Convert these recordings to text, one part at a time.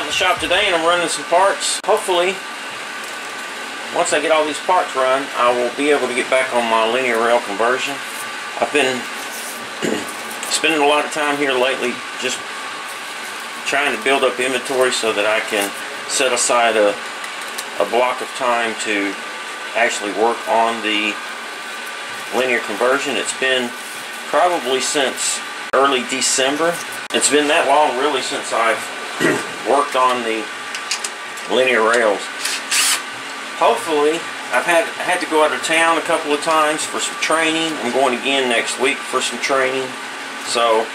the shop today and I'm running some parts. Hopefully, once I get all these parts run, I will be able to get back on my linear rail conversion. I've been spending a lot of time here lately just trying to build up inventory so that I can set aside a block of time to actually work on the linear conversion. It's been probably since early December. It's been that long really since I've worked on the linear rails. Hopefully, I've had to go out of town a couple of times for some training. I'm going again next week for some training. So,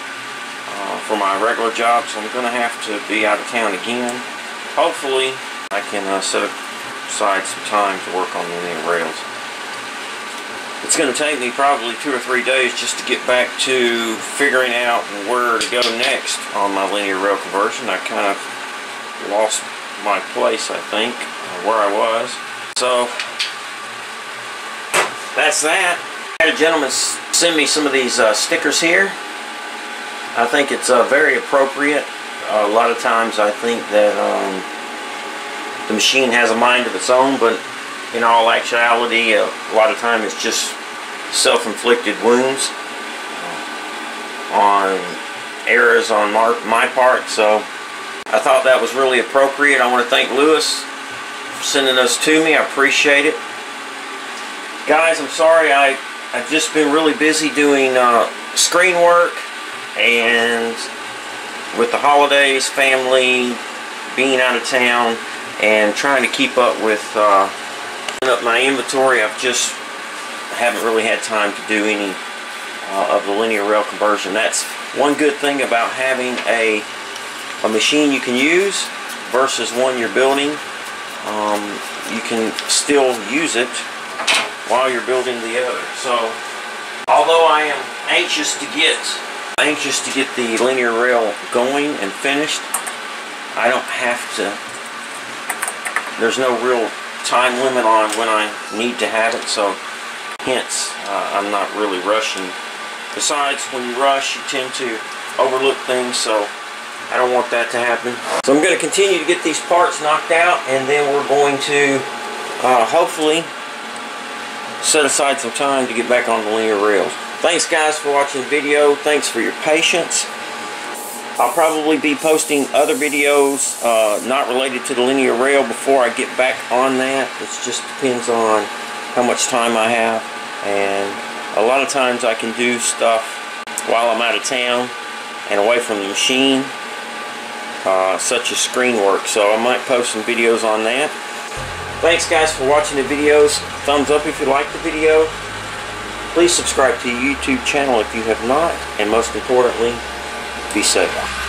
for my regular job, so I'm going to have to be out of town again. Hopefully, I can set aside some time to work on the linear rails. It's going to take me probably 2 or 3 days just to get back to figuring out where to go next on my linear rail conversion. I kind of lost my place, I think, where I was. So, that's that. I had a gentleman send me some of these stickers here. I think it's very appropriate. A lot of times I think that the machine has a mind of its own, but in all actuality, a lot of time it's just self-inflicted wounds on errors on my part. So I thought that was really appropriate. I want to thank Lewis for sending those to me. I appreciate it. Guys, I'm sorry, I've just been really busy doing screen work, and with the holidays, family, being out of town, and trying to keep up with my inventory, I haven't really had time to do any of the linear rail conversion. That's one good thing about having a machine you can use versus one you're building. You can still use it while you're building the other. So, although I am anxious to get the linear rail going and finished, I don't have to. There's no real time limit on when I need to have it, so hence I'm not really rushing. Besides, when you rush, you tend to overlook things, so I don't want that to happen. So I'm going to continue to get these parts knocked out, and then we're going to hopefully set aside some time to get back on the linear rails. Thanks guys for watching the video. Thanks for your patience. I'll probably be posting other videos not related to the linear rail before I get back on that. It just depends on how much time I have, and a lot of times I can do stuff while I'm out of town and away from the machine, such as screen work, so I might post some videos on that. Thanks guys for watching the videos. Thumbs up if you like the video. Please subscribe to the YouTube channel if you have not, and most importantly, be safe.